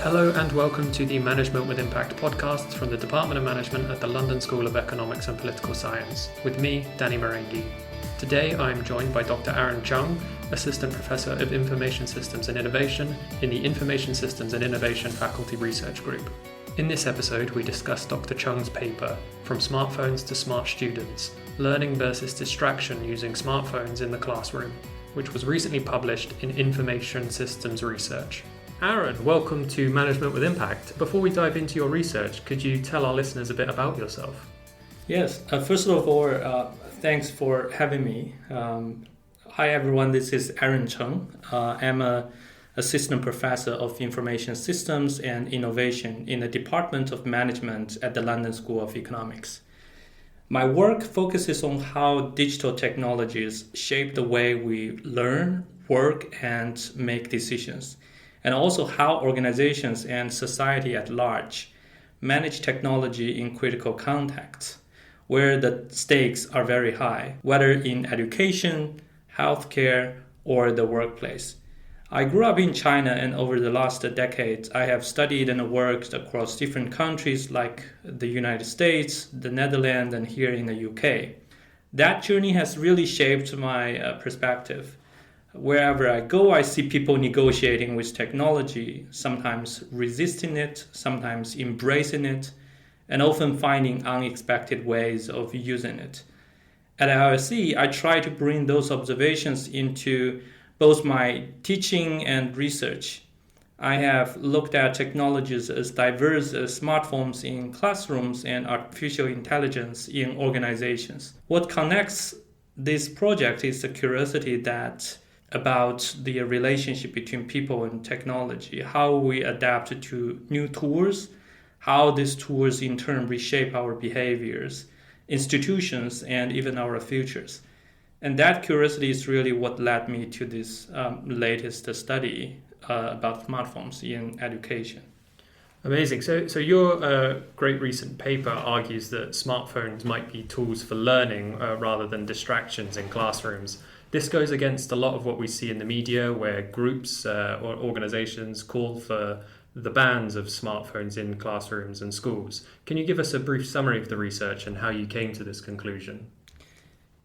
Hello and welcome to the Management with Impact podcast from the Department of Management at the London School of Economics and Political Science, with me, Danny Marenghi. Today I am joined by Dr. Aaron Cheng, Assistant Professor of Information Systems and Innovation in the Information Systems and Innovation Faculty Research Group. In this episode we discuss Dr. Cheng's paper, From Smartphones to Smart Students, Learning versus Distraction Using Smartphones in the Classroom, which was recently published in Information Systems Research. Aaron, welcome to Management with Impact. Before we dive into your research, could you tell our listeners a bit about yourself? Yes, first of all, thanks for having me. Hi everyone, this is Aaron Cheng. I'm an Assistant Professor of Information Systems and Innovation in the Department of Management at the London School of Economics. My work focuses on how digital technologies shape the way we learn, work, and make decisions, and also how organizations and society at large manage technology in critical contexts, where the stakes are very high, whether in education, healthcare, or the workplace. I grew up in China, and over the last decade, I have studied and worked across different countries like the United States, the Netherlands, and here in the UK. That journey has really shaped my perspective. Wherever I go, I see people negotiating with technology, sometimes resisting it, sometimes embracing it, and often finding unexpected ways of using it. At LSE, I try to bring those observations into both my teaching and research. I have looked at technologies as diverse as smartphones in classrooms and artificial intelligence in organizations. What connects this project is the curiosity about the relationship between people and technology, how we adapt to new tools, how these tools in turn reshape our behaviors, institutions, and even our futures. And that curiosity is really what led me to this latest study about smartphones in education. Amazing. So your great recent paper argues that smartphones might be tools for learning rather than distractions in classrooms. This goes against a lot of what we see in the media, where groups or organizations call for the bans of smartphones in classrooms and schools. Can you give us a brief summary of the research and how you came to this conclusion?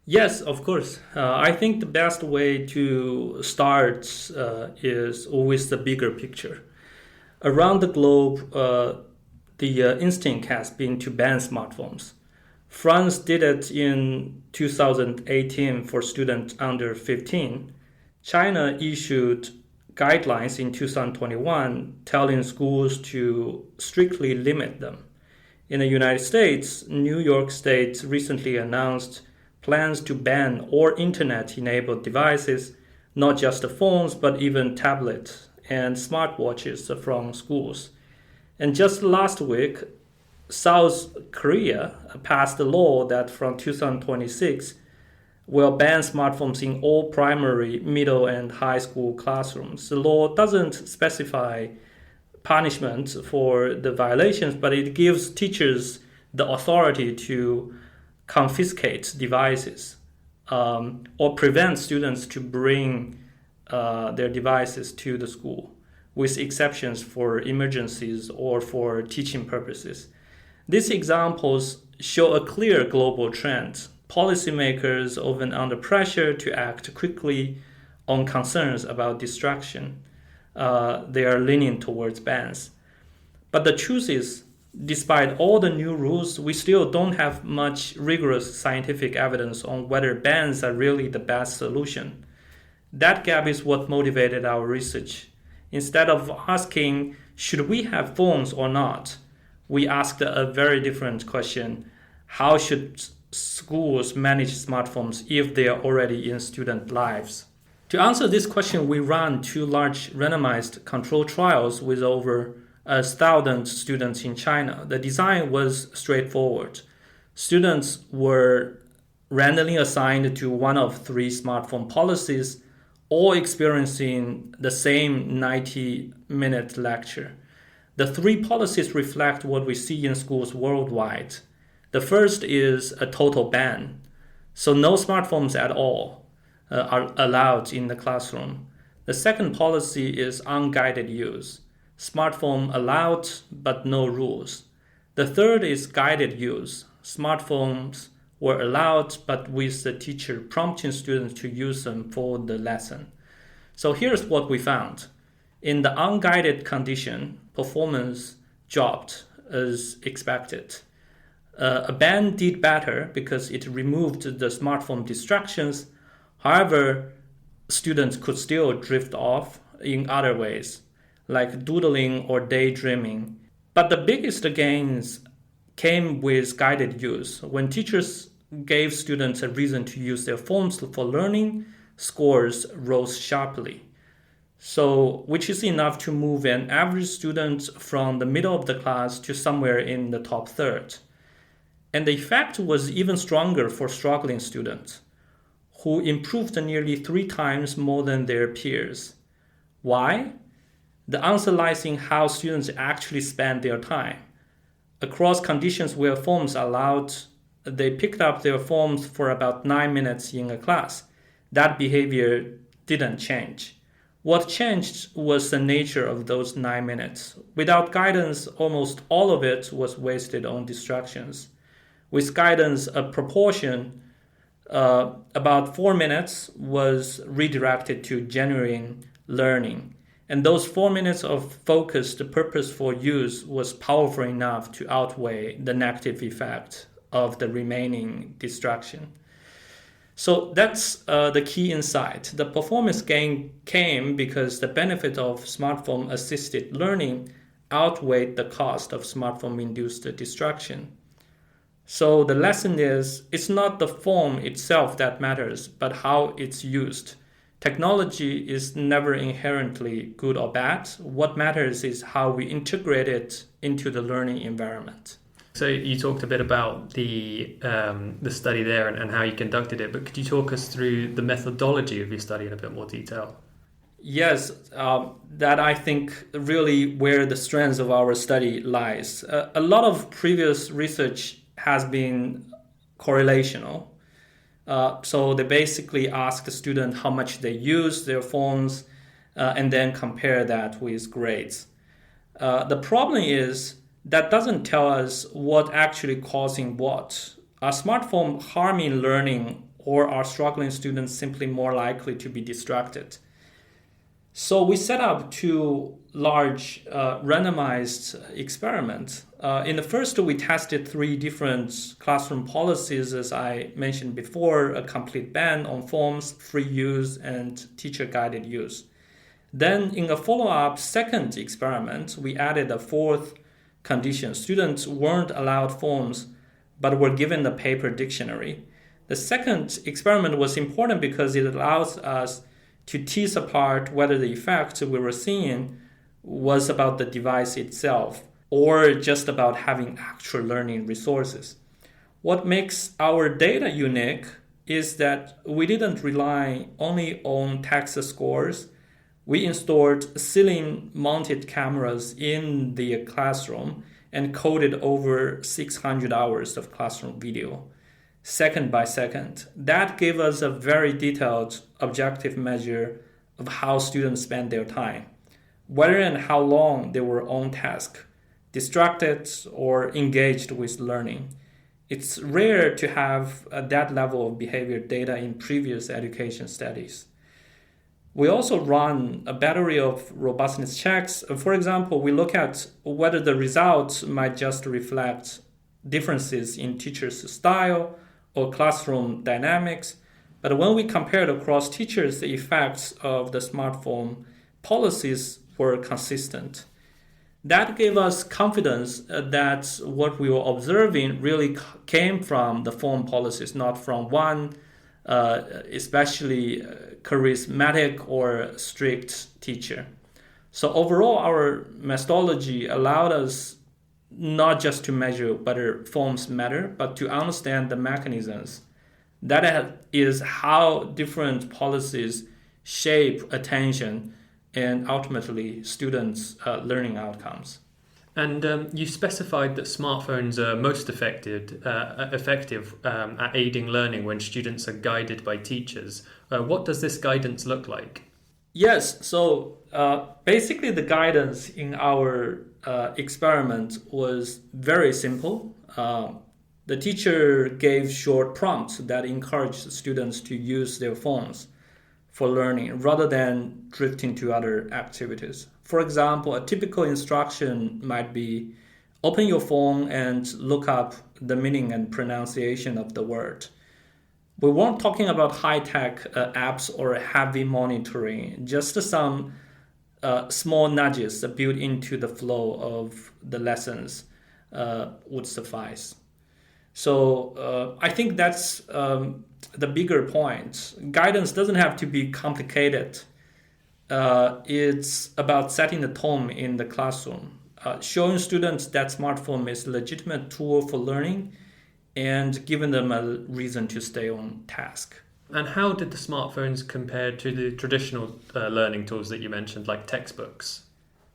Yes, of course. I think the best way to start is always the bigger picture. Around the globe, the instinct has been to ban smartphones. France did it in 2018 for students under 15. China issued guidelines in 2021 telling schools to strictly limit them. In the United States, New York State recently announced plans to ban all internet-enabled devices, not just phones, but even tablets and smartwatches from schools. And just last week, South Korea passed a law that from 2026 will ban smartphones in all primary, middle, and high school classrooms. The law doesn't specify punishment for the violations, but it gives teachers the authority to confiscate devices or prevent students to bring their devices to the school, with exceptions for emergencies or for teaching purposes. These examples show a clear global trend. Policymakers, often under pressure to act quickly on concerns about distraction, they are leaning towards bans. But the truth is, despite all the new rules, we still don't have much rigorous scientific evidence on whether bans are really the best solution. That gap is what motivated our research. Instead of asking, should we have phones or not, we asked a very different question: how should schools manage smartphones if they are already in student lives? To answer this question, we ran 2 large randomized control trials with over 1,000 students in China. The design was straightforward. Students were randomly assigned to one of 3 smartphone policies, all experiencing the same 90-minute lecture. The 3 policies reflect what we see in schools worldwide. The first is a total ban, so no smartphones at all are allowed in the classroom. The second policy is unguided use. Smartphone allowed, but no rules. The third is guided use. Smartphones were allowed, but with the teacher prompting students to use them for the lesson. So here's what we found. In the unguided condition, performance dropped as expected. A ban did better because it removed the smartphone distractions. However, students could still drift off in other ways, like doodling or daydreaming. But the biggest gains came with guided use. When teachers gave students a reason to use their phones for learning, scores rose sharply. So, which is enough to move an average student from the middle of the class to somewhere in the top third. And the effect was even stronger for struggling students, who improved nearly 3 times more than their peers. Why? The answer lies in how students actually spend their time. Across conditions where phones allowed, they picked up their phones for about 9 minutes in a class. That behavior didn't change. What changed was the nature of those 9 minutes. Without guidance, almost all of it was wasted on distractions. With guidance, a proportion, about 4 minutes, was redirected to genuine learning. And those 4 minutes of focused, purposeful use was powerful enough to outweigh the negative effect of the remaining distraction. So that's the key insight. The performance gain came because the benefit of smartphone-assisted learning outweighed the cost of smartphone-induced distraction. So the lesson is, it's not the phone itself that matters, but how it's used. Technology is never inherently good or bad. What matters is how we integrate it into the learning environment. So you talked a bit about the study there and how you conducted it, but could you talk us through the methodology of your study in a bit more detail? Yes, that I think really where the strength of our study lies. A lot of previous research has been correlational. So they basically ask the student how much they use their phones and then compare that with grades. The problem is that doesn't tell us what actually causing what. Are smartphone harming learning, or are struggling students simply more likely to be distracted? So we set up 2 large randomized experiments. In the first, we tested 3 different classroom policies, as I mentioned before: a complete ban on phones, free use, and teacher-guided use. Then in a follow-up second experiment, we added a 4th condition. Students weren't allowed phones, but were given a paper dictionary. The second experiment was important because it allows us to tease apart whether the effect we were seeing was about the device itself or just about having actual learning resources. What makes our data unique is that we didn't rely only on text scores. We installed ceiling-mounted cameras in the classroom and coded over 600 hours of classroom video, second by second. That gave us a very detailed, objective measure of how students spend their time, whether and how long they were on task, distracted or engaged with learning. It's rare to have that level of behavior data in previous education studies. We also run a battery of robustness checks. For example, we look at whether the results might just reflect differences in teachers' style or classroom dynamics. But when we compared across teachers, the effects of the smartphone policies were consistent. That gave us confidence that what we were observing really came from the phone policies, not from one especially charismatic or strict teacher. So overall, our methodology allowed us not just to measure whether phones matter, but to understand the mechanisms. That is how different policies shape attention and ultimately students' learning outcomes. And you specified that smartphones are most effective at aiding learning when students are guided by teachers. What does this guidance look like? Yes, so basically the guidance in our experiment was very simple. The teacher gave short prompts that encouraged students to use their phones for learning rather than drifting to other activities. For example, a typical instruction might be open your phone and look up the meaning and pronunciation of the word. We weren't talking about high-tech apps or heavy monitoring, just some small nudges built into the flow of the lessons would suffice. So I think that's the bigger point. Guidance doesn't have to be complicated. It's about setting the tone in the classroom, showing students that smartphone is a legitimate tool for learning and giving them a reason to stay on task. And how did the smartphones compare to the traditional learning tools that you mentioned, like textbooks?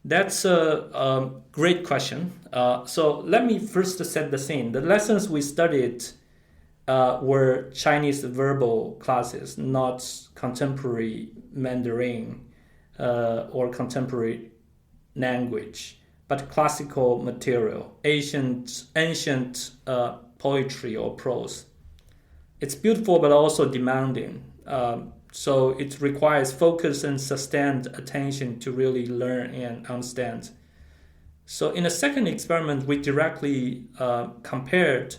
That's a great question. So let me first set the scene. The lessons we studied were Chinese verbal classes, not contemporary Mandarin or contemporary language, but classical material, ancient poetry or prose. It's beautiful but also demanding. So it requires focus and sustained attention to really learn and understand. So in a second experiment, we directly compared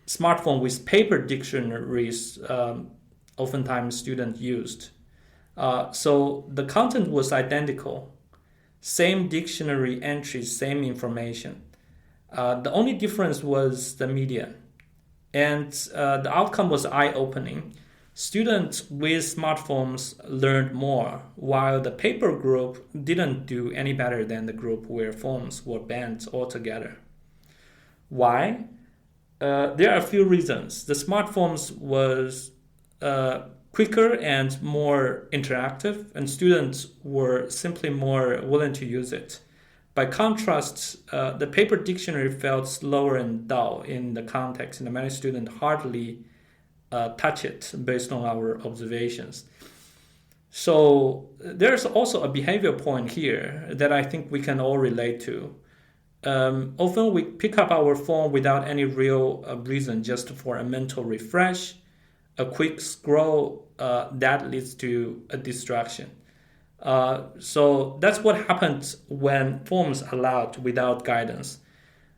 smartphone with paper dictionaries oftentimes students used. So the content was identical, same dictionary entries, same information. The only difference was the medium. And the outcome was eye-opening. Students with smartphones learned more, while the paper group didn't do any better than the group where phones were banned altogether. Why? There are a few reasons. The smartphones was quicker and more interactive, and students were simply more willing to use it. By contrast, the paper dictionary felt slower and dull in the context, and many students hardly touch it based on our observations. So there's also a behavior point here that I think we can all relate to. Often we pick up our phone without any real reason, just for a mental refresh, a quick scroll that leads to a distraction. So that's what happens when phones are allowed without guidance.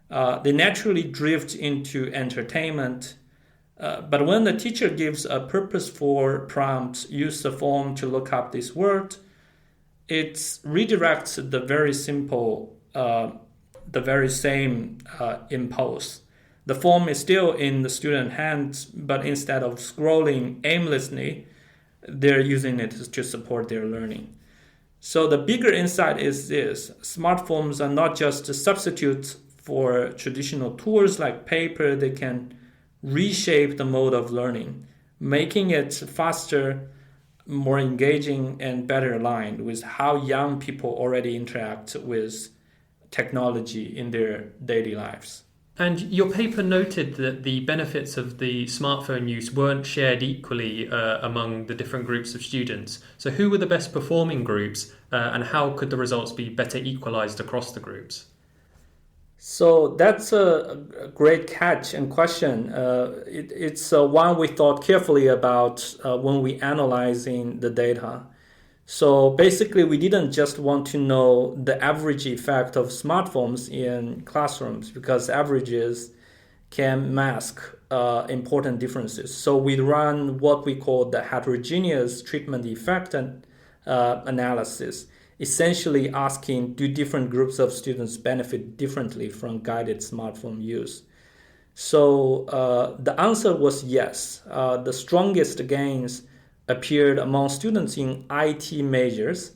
They naturally drift into entertainment. But when the teacher gives a purposeful prompt, use the phone to look up this word, it redirects the very simple, the very same impulse. The phone is still in the student's hands, but instead of scrolling aimlessly, they're using it to support their learning. So the bigger insight is this: smartphones are not just a substitute for traditional tools like paper. They can reshape the mode of learning, making it faster, more engaging, and better aligned with how young people already interact with technology in their daily lives. And your paper noted that the benefits of the smartphone use weren't shared equally among the different groups of students. So who were the best performing groups and how could the results be better equalized across the groups? So that's a great catch and question. It's one we thought carefully about when we analyzing the data. So basically, we didn't just want to know the average effect of smartphones in classrooms because averages can mask important differences. So we run what we call the heterogeneous treatment effect analysis, essentially asking, do different groups of students benefit differently from guided smartphone use? So the answer was yes. The strongest gains appeared among students in IT majors,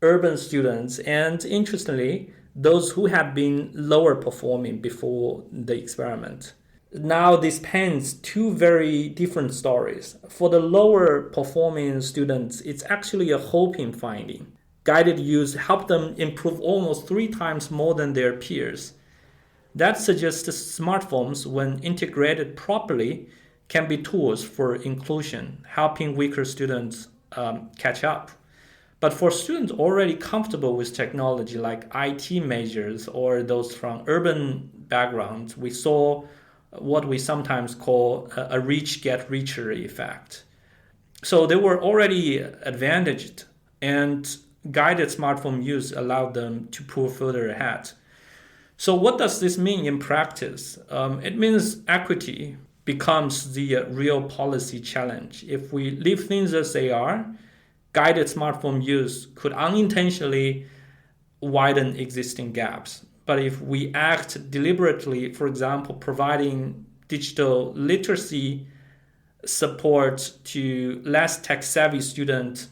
urban students, and interestingly, those who had been lower performing before the experiment. Now this paints two very different stories. For the lower performing students, it's actually a hoping finding. Guided use helped them improve almost 3 times more than their peers. That suggests smartphones, when integrated properly, can be tools for inclusion, helping weaker students catch up. But for students already comfortable with technology like IT majors or those from urban backgrounds, we saw what we sometimes call a rich get richer effect. So they were already advantaged, and guided smartphone use allowed them to pull further ahead. So what does this mean in practice? It means equity becomes the real policy challenge. If we leave things as they are, guided smartphone use could unintentionally widen existing gaps. But if we act deliberately, for example, providing digital literacy support to less tech-savvy students,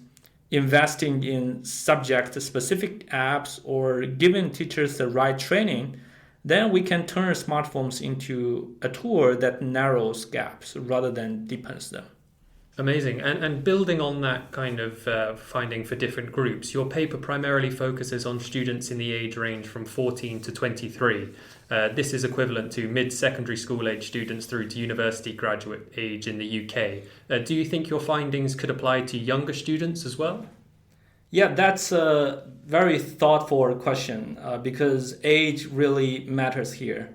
investing in subject-specific apps, or giving teachers the right training, then we can turn smartphones into a tool that narrows gaps rather than deepens them. Amazing. And building on that kind of finding for different groups, your paper primarily focuses on students in the age range from 14 to 23. This is equivalent to mid-secondary school age students through to university graduate age in the UK. Do you think your findings could apply to younger students as well? Yeah, that's a very thoughtful question because age really matters here.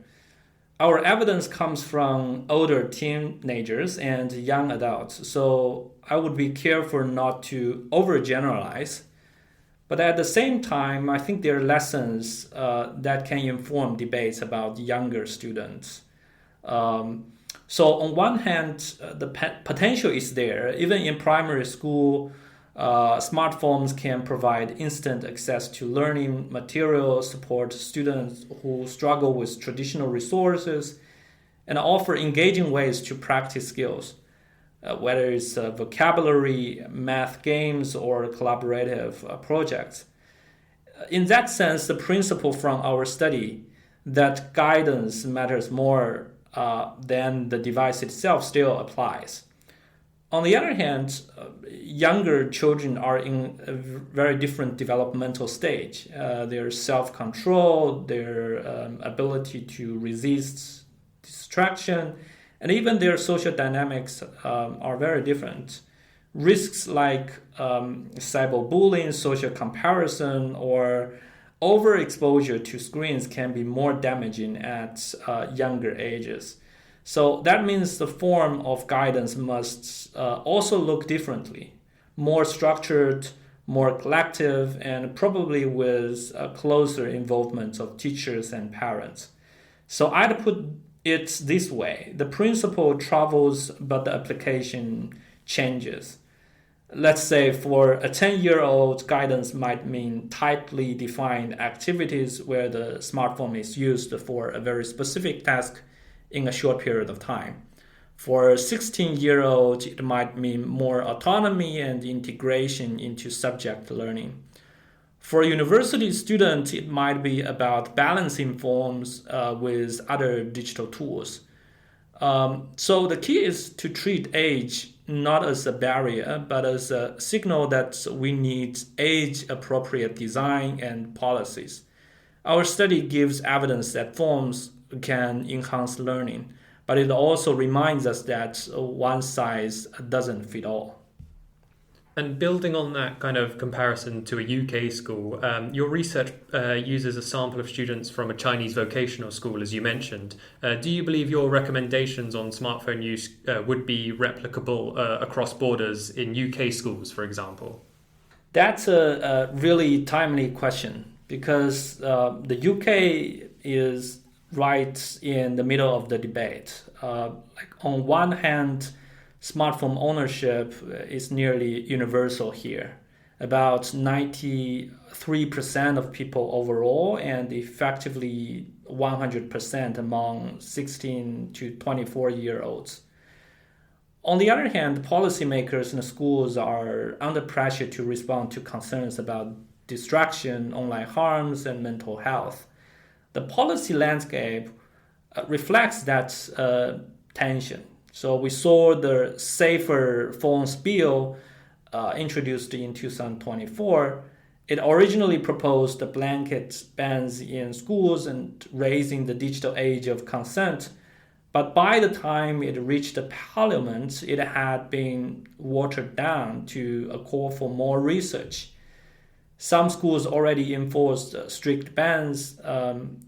Our evidence comes from older teenagers and young adults, so I would be careful not to overgeneralize. But at the same time, I think there are lessons that can inform debates about younger students. So on one hand, the potential is there. Even in primary school, smartphones can provide instant access to learning materials, support students who struggle with traditional resources, and offer engaging ways to practice skills, whether it's vocabulary, math games, or collaborative projects. In that sense, the principle from our study that guidance matters more than the device itself still applies. On the other hand, younger children are in a very different developmental stage. Their self-control, their ability to resist distraction, and even their social dynamics are very different. Risks like cyberbullying, social comparison, or overexposure to screens can be more damaging at younger ages. So that means the form of guidance must also look differently, more structured, more collective, and probably with a closer involvement of teachers and parents. So I'd put it this way: the principle travels, but the application changes. Let's say for a 10-year-old, guidance might mean tightly defined activities where the smartphone is used for a very specific task in a short period of time. For a 16-year-old, it might mean more autonomy and integration into subject learning. For a university student, it might be about balancing phones with other digital tools. So the key is to treat age not as a barrier, but as a signal that we need age-appropriate design and policies. Our study gives evidence that phones can enhance learning, but it also reminds us that one size doesn't fit all. And building on that kind of comparison to a UK school, your research uses a sample of students from a Chinese vocational school, as you mentioned. Do you believe your recommendations on smartphone use would be replicable across borders in UK schools, for example? That's a really timely question because the UK is right in the middle of the debate. On one hand, smartphone ownership is nearly universal here. About 93% of people overall, and effectively 100% among 16 to 24-year-olds. On the other hand, policymakers in the schools are under pressure to respond to concerns about distraction, online harms, and mental health. The policy landscape reflects that tension. So we saw the Safer Phones Bill introduced in 2024. It originally proposed a blanket bans in schools and raising the digital age of consent. But by the time it reached the parliament, it had been watered down to a call for more research. Some schools already enforce strict bans,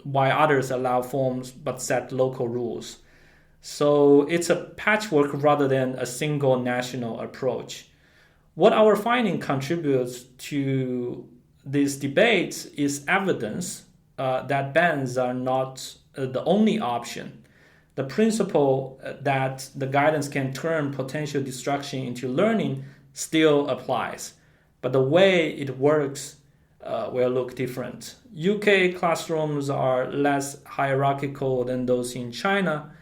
while others allow forms but set local rules. So it's a patchwork rather than a single national approach. What our finding contributes to these debates is evidence that bans are not the only option. The principle that the guidance can turn potential distraction into learning still applies, but the way it works will look different. UK classrooms are less hierarchical than those in China,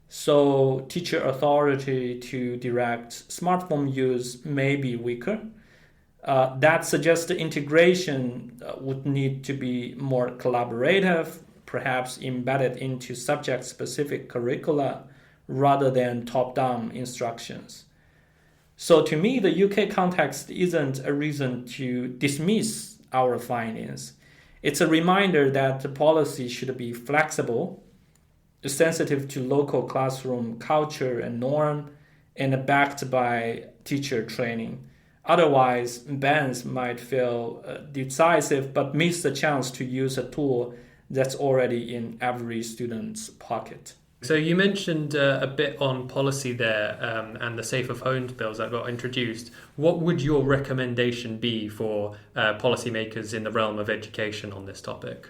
so teacher authority to direct smartphone use may be weaker. That suggests the integration would need to be more collaborative, perhaps embedded into subject-specific curricula rather than top-down instructions. So to me, the UK context isn't a reason to dismiss our findings. It's a reminder that the policy should be flexible, sensitive to local classroom culture and norm, and backed by teacher training. Otherwise, bans might feel decisive but miss the chance to use a tool that's already in every student's pocket. So you mentioned a bit on policy there and the safer phones bills that got introduced. What would your recommendation be for policymakers in the realm of education on this topic?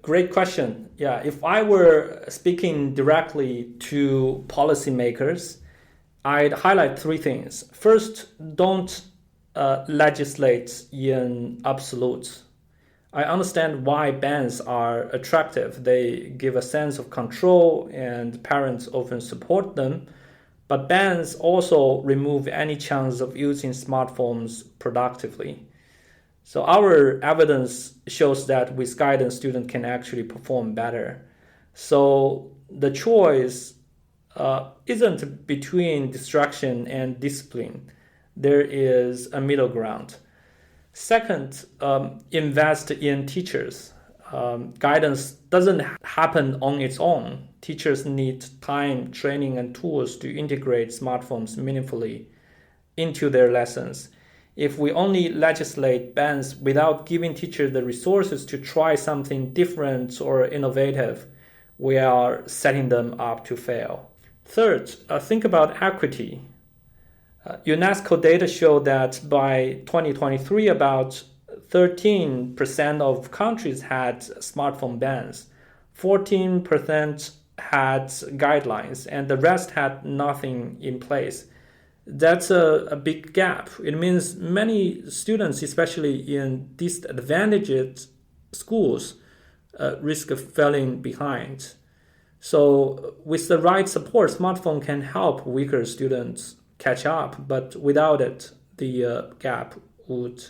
Great question. Yeah, if I were speaking directly to policymakers, I'd highlight three things. First, don't legislate in absolutes. I understand why bans are attractive. They give a sense of control and parents often support them. But bans also remove any chance of using smartphones productively. So our evidence shows that with guidance, students can actually perform better. So the choice isn't between distraction and discipline. There is a middle ground. Second, invest in teachers. Guidance doesn't happen on its own. Teachers need time, training, and tools to integrate smartphones meaningfully into their lessons. If we only legislate bans without giving teachers the resources to try something different or innovative, we are setting them up to fail. Third, think about equity. UNESCO data show that by 2023, about 13% of countries had smartphone bans, 14% had guidelines, and the rest had nothing in place. That's a big gap. It means many students, especially in disadvantaged schools, risk of falling behind. So with the right support, smartphone can help weaker students catch up, but without it, the gap could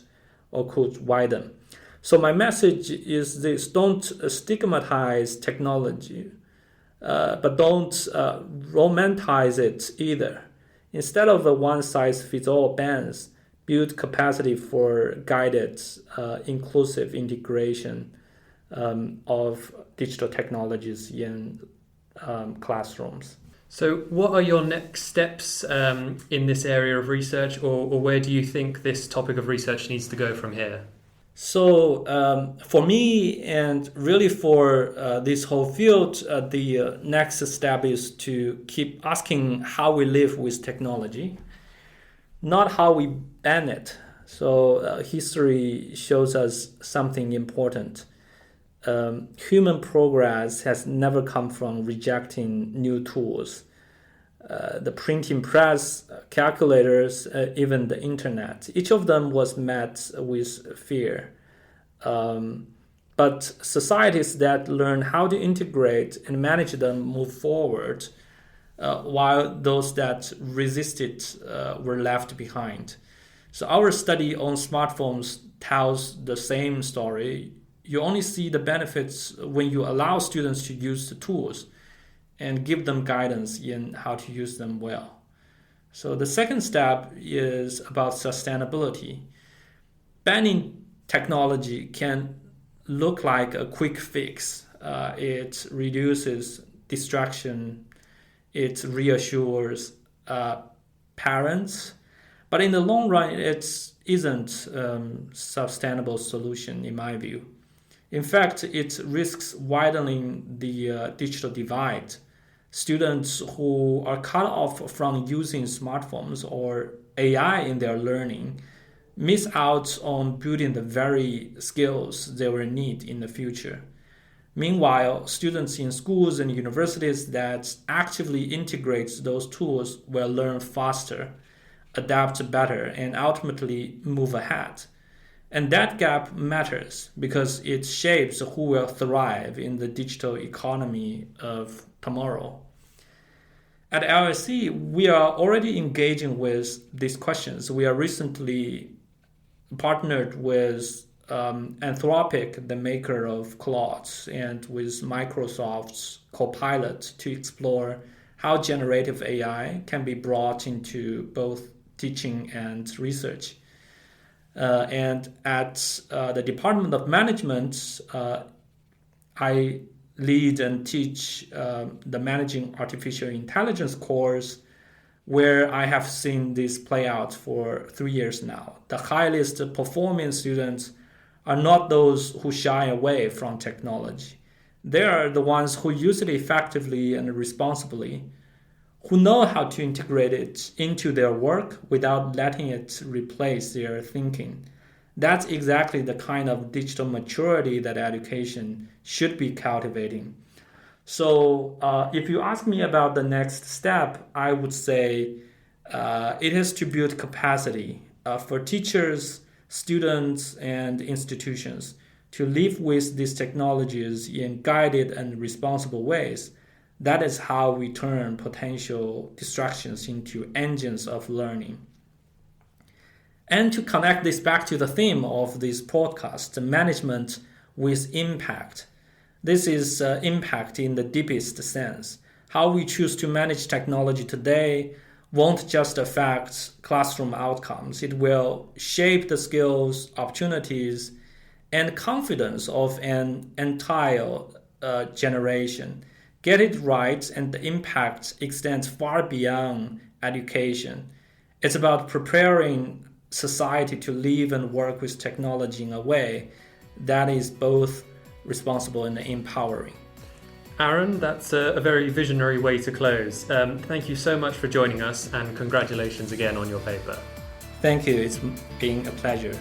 widen. So my message is this: don't stigmatize technology, but don't romanticize it either. Instead of a one-size-fits-all bans, build capacity for guided, inclusive integration of digital technologies in classrooms. So what are your next steps in this area of research, or where do you think this topic of research needs to go from here? So for me, and really for this whole field, the next step is to keep asking how we live with technology, not how we ban it. So history shows us something important. Human progress has never come from rejecting new tools. The printing press, calculators, even the internet, each of them was met with fear. But societies that learn how to integrate and manage them move forward, while those that resisted were left behind. So our study on smartphones tells the same story. You only see the benefits when you allow students to use the tools and give them guidance in how to use them well. So the second step is about sustainability. Banning technology can look like a quick fix. It reduces distraction, it reassures parents, But in the long run, it isn't sustainable solution in my view. In fact, it risks widening the digital divide. Students who are cut off from using smartphones or AI in their learning miss out on building the very skills they will need in the future. Meanwhile, students in schools and universities that actively integrate those tools will learn faster, adapt better, and ultimately move ahead. And that gap matters because it shapes who will thrive in the digital economy of tomorrow. At LSE, we are already engaging with these questions. We are recently partnered with Anthropic, the maker of Claude, and with Microsoft's Copilot to explore how generative AI can be brought into both teaching and research. And at the Department of Management, I lead and teach the Managing Artificial Intelligence course, where I have seen this play out for 3 years now. The highest performing students are not those who shy away from technology. They are the ones who use it effectively and responsibly, who know how to integrate it into their work without letting it replace their thinking. That's exactly the kind of digital maturity that education should be cultivating. So if you ask me about the next step, I would say it is to build capacity for teachers, students, and institutions to live with these technologies in guided and responsible ways. That is how we turn potential distractions into engines of learning. And to connect this back to the theme of this podcast, management with impact. This is impact in the deepest sense. How we choose to manage technology today won't just affect classroom outcomes. It will shape the skills, opportunities, and confidence of an entire generation. Get it right, and the impact extends far beyond education. It's about preparing society to live and work with technology in a way that is both responsible and empowering. Aaron, that's a very visionary way to close. Thank you so much for joining us, and congratulations again on your paper. Thank you. It's been a pleasure.